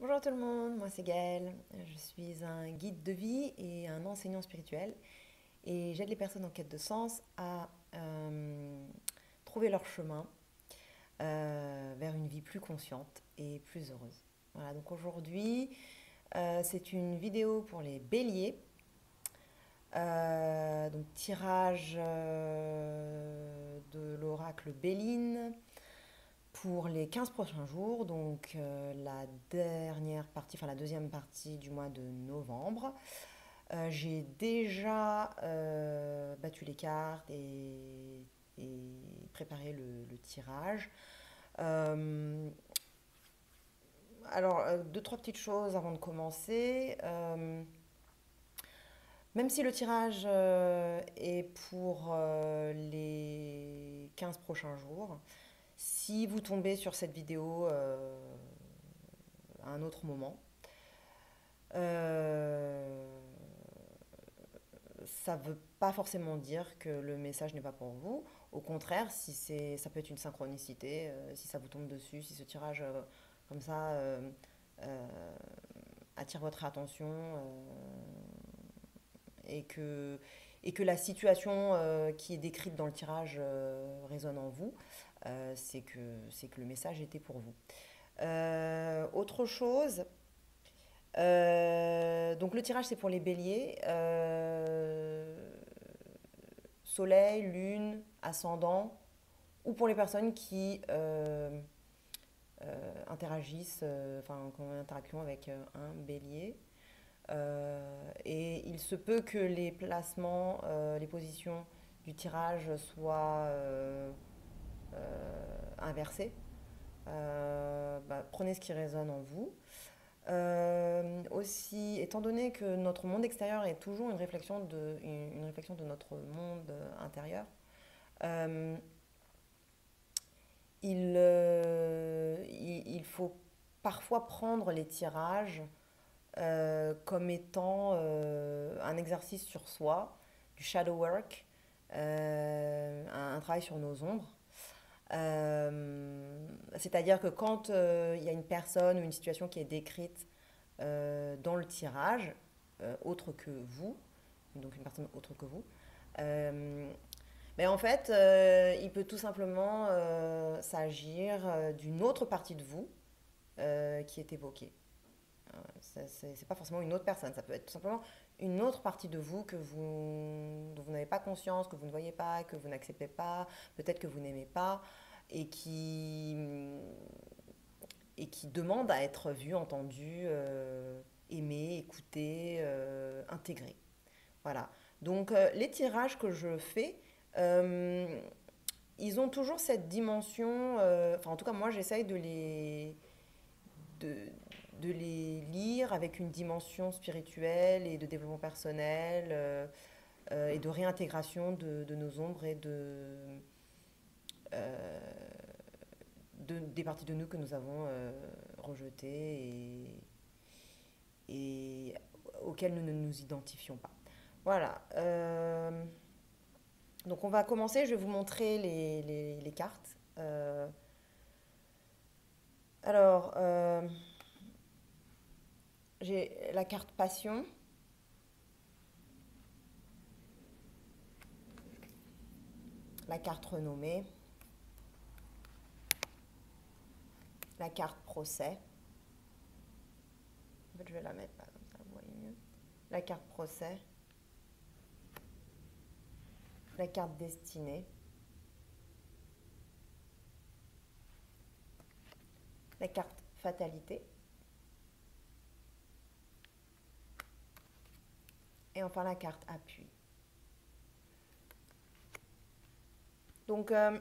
Bonjour tout le monde, moi c'est Gaëlle. Je suis un guide de vie et un enseignant spirituel et j'aide les personnes en quête de sens à trouver leur chemin vers une vie plus consciente et plus heureuse. Voilà, donc aujourd'hui c'est une vidéo pour les béliers. Donc tirage de l'oracle Béline pour les 15 prochains jours, donc la dernière partie, enfin la deuxième partie du mois de novembre. J'ai déjà battu les cartes et préparé le tirage. Euh, deux, trois petites choses avant de commencer. Même si le tirage est pour les 15 prochains jours, si vous tombez sur cette vidéo à un autre moment, euh, ça ne veut pas forcément dire que le message n'est pas pour vous. Au contraire, si ça peut être une synchronicité, si ça vous tombe dessus, si ce tirage comme ça euh, attire votre attention et que, et que la situation qui est décrite dans le tirage résonne en vous, c'est que le message était pour vous. Autre chose, donc le tirage c'est pour les béliers. Soleil, lune, ascendant, ou pour les personnes qui interagissent, enfin, qui ont une interaction avec un bélier. Et il se peut que les placements, les positions du tirage soient inversées. Prenez ce qui résonne en vous. Aussi, étant donné que notre monde extérieur est toujours une réflexion de notre monde intérieur, euh, il faut parfois prendre les tirages comme étant un exercice sur soi, du shadow work, un travail sur nos ombres. C'est-à-dire que quand il y a une personne ou une situation qui est décrite dans le tirage, autre que vous, donc une personne autre que vous, mais en fait, il peut tout simplement s'agir d'une autre partie de vous qui est évoquée. C'est pas forcément une autre personne, ça peut être tout simplement une autre partie de vous dont vous n'avez pas conscience, que vous ne voyez pas, que vous n'acceptez pas, peut-être que vous n'aimez pas, et qui demande à être vue, entendue, aimée, écoutée, intégrée. Voilà. Donc les tirages que je fais, euh, ils ont toujours cette dimension, enfin en tout cas moi j'essaye de, de les lire avec une dimension spirituelle et de développement personnel et de réintégration de nos ombres et euh, des parties de nous que nous avons rejetées et auxquelles nous ne nous identifions pas. Voilà. Donc on va commencer, je vais vous montrer les cartes. Alors, j'ai la carte passion, la carte renommée, la carte procès. En fait, je vais la mettre là, comme ça vous voyez mieux. La carte procès, la carte destinée, la carte fatalité et enfin la carte appui. Donc, ce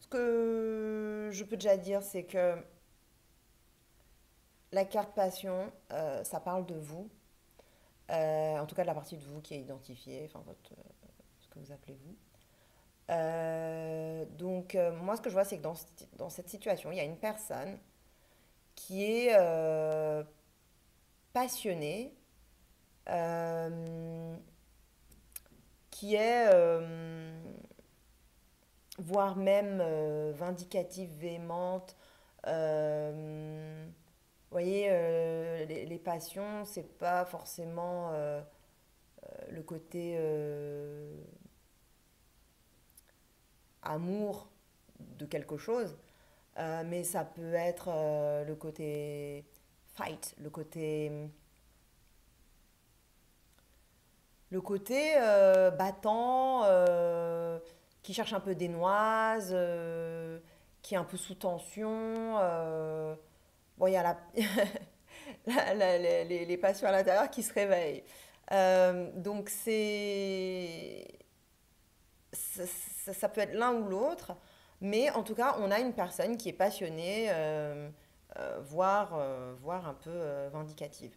que je peux déjà dire, c'est que la carte passion, ça parle de vous, en tout cas de la partie de vous qui est identifiée, enfin ce que vous appelez vous. Moi, ce que je vois, c'est que dans cette situation, il y a une personne qui est passionnée, euh, qui est, voire même vindicative, véhémente, Vous voyez, les passions, c'est pas forcément le côté amour de quelque chose, mais ça peut être le côté fight, le côté battant, qui cherche un peu des noises, qui est un peu sous tension. Bon, il y a les passions à l'intérieur qui se réveillent. Donc ça peut être l'un ou l'autre, mais en tout cas, on a une personne qui est passionnée, voire un peu vindicative.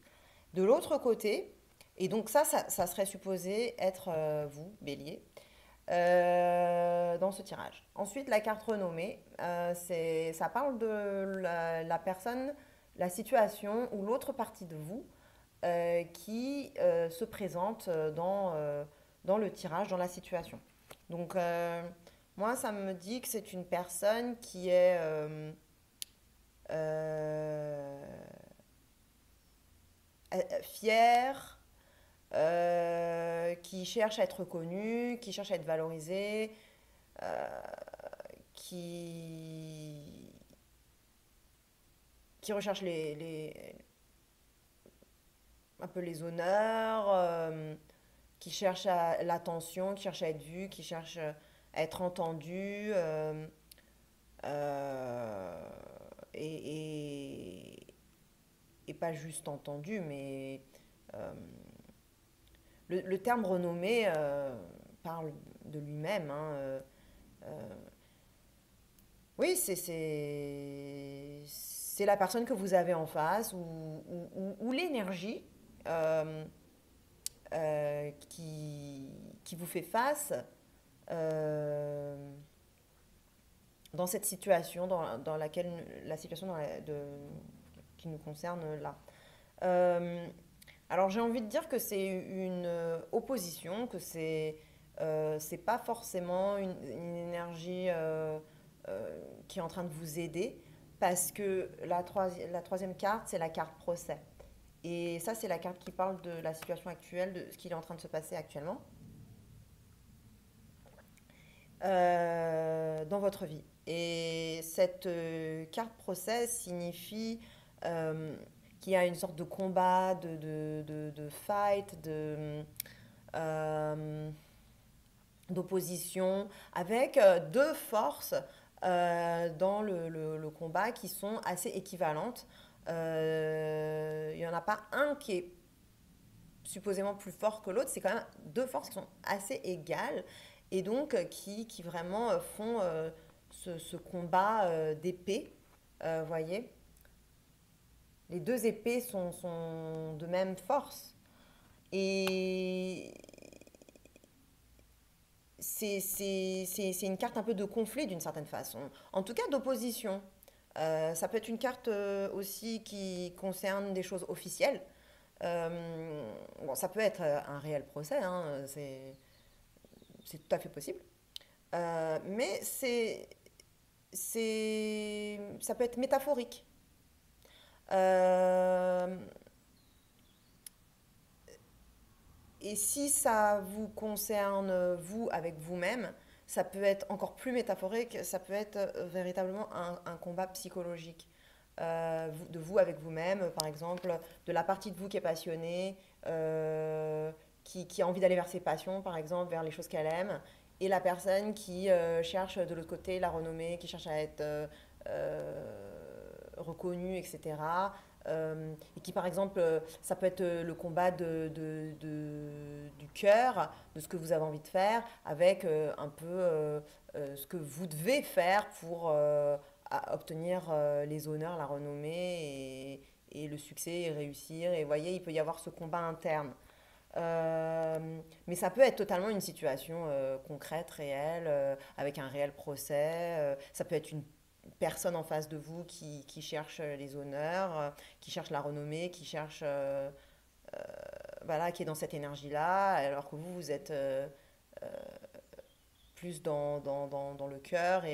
De l'autre côté, et donc ça serait supposé être vous, Bélier, dans ce tirage. Ensuite, la carte renommée, ça parle de la personne, la situation ou l'autre partie de vous qui se présente dans le tirage, dans la situation. Donc, moi, ça me dit que c'est une personne qui est euh, fière, qui cherche à être reconnue, qui cherche à être valorisée, euh, qui, qui recherche un peu les honneurs, qui cherche l'attention, qui cherche à être vue, qui cherche à être entendue, euh, et, et, et pas juste entendue, mais euh, le terme renommé parle de lui-même, hein, euh, oui, c'est la personne que vous avez en face ou l'énergie euh, qui vous fait face euh, dans cette situation dans laquelle la situation qui nous concerne là. Euh, alors j'ai envie de dire que c'est une opposition, que c'est pas forcément une énergie qui est en train de vous aider, parce que la troisième carte, c'est la carte procès. Et ça, c'est la carte qui parle de la situation actuelle, de ce qui est en train de se passer actuellement dans votre vie. Et cette carte procès signifie euh, qu'il y a une sorte de combat, de fight, euh, d'opposition, avec deux forces dans le combat qui sont assez équivalentes. Il n'y en a pas un qui est supposément plus fort que l'autre, c'est quand même deux forces qui sont assez égales et donc qui vraiment font ce combat d'épée. Voyez, les deux épées sont de même force et c'est une carte un peu de conflit d'une certaine façon, en tout cas d'opposition. Ça peut être une carte aussi qui concerne des choses officielles. Bon, ça peut être un réel procès, hein, c'est tout à fait possible. Mais ça peut être métaphorique. Euh, et si ça vous concerne, vous, avec vous-même, ça peut être encore plus métaphorique, ça peut être véritablement un combat psychologique. De vous avec vous-même, par exemple, de la partie de vous qui est passionnée, qui a envie d'aller vers ses passions, par exemple, vers les choses qu'elle aime, et la personne qui cherche de l'autre côté la renommée, qui cherche à être reconnue, etc. Et qui, par exemple, ça peut être le combat du cœur, de ce que vous avez envie de faire, avec un peu ce que vous devez faire pour obtenir les honneurs, la renommée et le succès et réussir. Et vous voyez, il peut y avoir ce combat interne. Mais ça peut être totalement une situation concrète, réelle, avec un réel procès. Ça peut être une personne en face de vous qui cherche les honneurs, qui cherche la renommée, qui cherche, voilà, qui est dans cette énergie-là, alors que vous êtes plus dans le cœur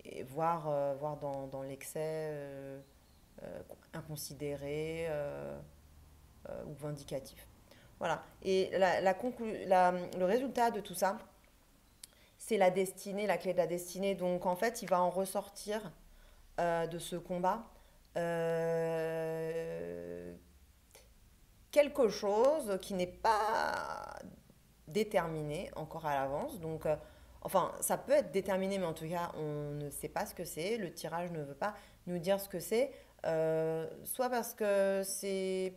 et voir dans l'excès inconsidéré ou vindicatif. Voilà. Et le résultat de tout ça, c'est la destinée, la clé de la destinée. Donc en fait, il va en ressortir de ce combat euh, quelque chose qui n'est pas déterminé encore à l'avance. Donc, enfin, ça peut être déterminé, mais en tout cas, on ne sait pas ce que c'est. Le tirage ne veut pas nous dire ce que c'est. Soit parce que c'est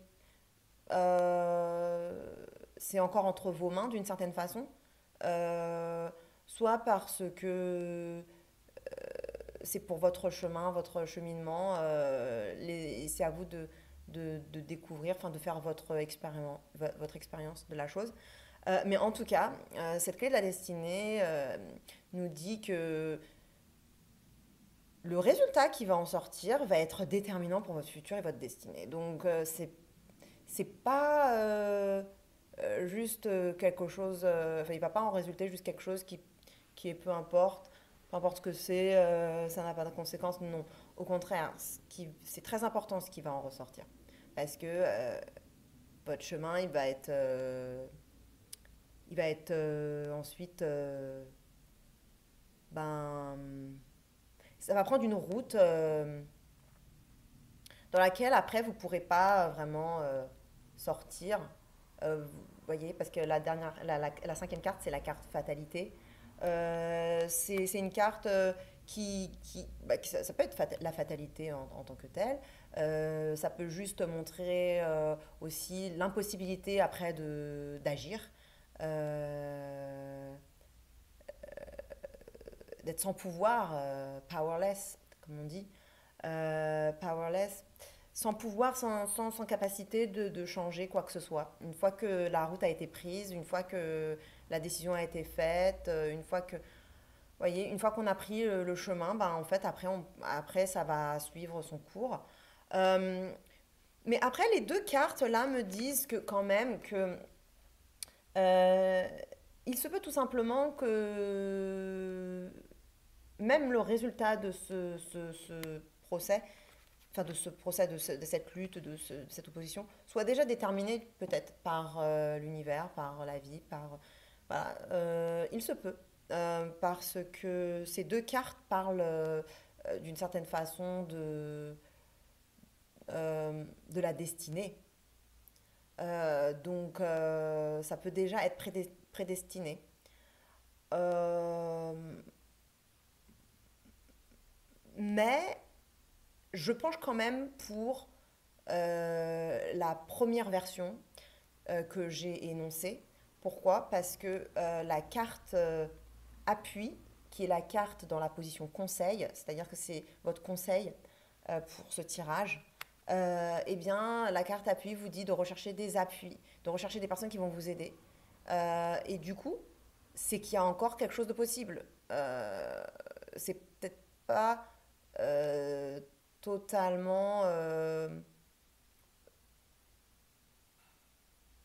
encore entre vos mains d'une certaine façon, euh, soit parce que c'est pour votre chemin, votre cheminement, et c'est à vous de découvrir, enfin de faire votre expérience de la chose. Mais en tout cas, cette clé de la destinée nous dit que le résultat qui va en sortir va être déterminant pour votre futur et votre destinée. Donc, c'est pas juste quelque chose, enfin, il va pas en résulter juste quelque chose qui est peu importe ce que c'est, ça n'a pas de conséquences. Non, au contraire, c'est très important ce qui va en ressortir. Parce que votre chemin, il va être ensuite, ben, ça va prendre une route dans laquelle après vous ne pourrez pas vraiment sortir. Vous voyez, parce que la cinquième carte, c'est la carte fatalité. C'est une carte ça peut être la fatalité en tant que telle. Ça peut juste montrer aussi l'impossibilité après d'agir, euh, d'être sans pouvoir, powerless, comme on dit. Powerless, sans pouvoir, sans capacité de changer quoi que ce soit. Une fois que la route a été prise, une fois que la décision a été faite, voyez, une fois qu'on a pris le chemin, ben, en fait, après, ça va suivre son cours. Euh, mais après, les deux cartes, là, me disent que quand même que euh, il se peut tout simplement que même le résultat de ce procès, enfin de ce procès, de cette lutte, de cette opposition, soit déjà déterminé peut-être par l'univers, par la vie, par... Voilà, il se peut. Parce que ces deux cartes parlent d'une certaine façon de la destinée. Donc ça peut déjà être prédestiné. Euh, mais je penche quand même pour la première version que j'ai énoncée. Pourquoi? Parce que la carte appui, qui est la carte dans la position conseil, c'est-à-dire que c'est votre conseil pour ce tirage, eh bien, la carte appui vous dit de rechercher des appuis, de rechercher des personnes qui vont vous aider. Et du coup, c'est qu'il y a encore quelque chose de possible. C'est peut-être pas euh, totalement.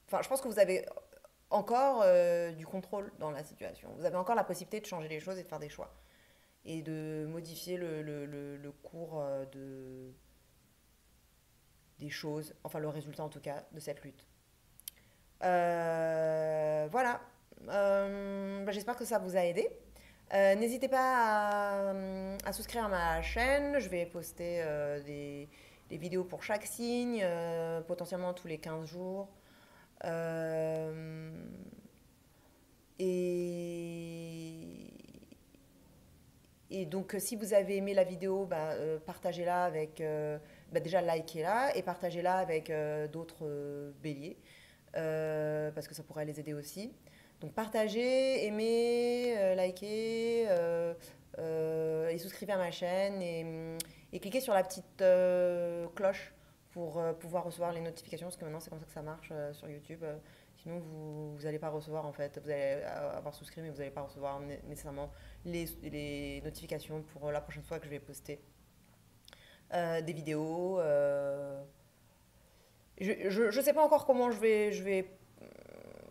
Enfin, je pense que vous avez encore du contrôle dans la situation. Vous avez encore la possibilité de changer les choses et de faire des choix. Et de modifier le cours des choses, enfin le résultat en tout cas de cette lutte. Voilà. Bah, j'espère que ça vous a aidé. N'hésitez pas à souscrire à ma chaîne. Je vais poster des vidéos pour chaque signe, potentiellement tous les 15 jours. Euh, et, et donc, si vous avez aimé la vidéo, bah, partagez-la avec... bah, déjà, likez-la et partagez-la avec d'autres béliers, parce que ça pourrait les aider aussi. Donc, partagez, aimez, likez, et souscrivez à ma chaîne et cliquez sur la petite cloche pour pouvoir recevoir les notifications, parce que maintenant, c'est comme ça que ça marche sur YouTube. Sinon, vous n'allez pas recevoir, en fait. Vous allez avoir souscrit, mais vous n'allez pas recevoir nécessairement les notifications pour la prochaine fois que je vais poster des vidéos. Je sais pas encore comment je vais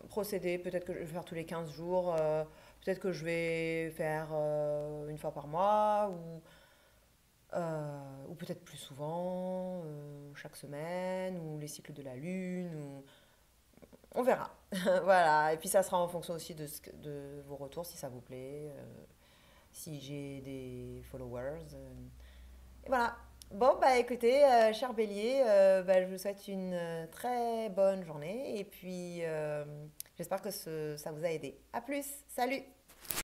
procéder. Peut-être que je vais faire tous les 15 jours. Peut-être que je vais faire une fois par mois ou peut-être plus souvent, chaque semaine, ou les cycles de la lune, on verra. Voilà, et puis ça sera en fonction aussi de vos retours, si ça vous plaît, si j'ai des followers. Et voilà. Bon, bah écoutez, cher bélier, bah, je vous souhaite une très bonne journée et puis j'espère que ça vous a aidé. À plus, salut!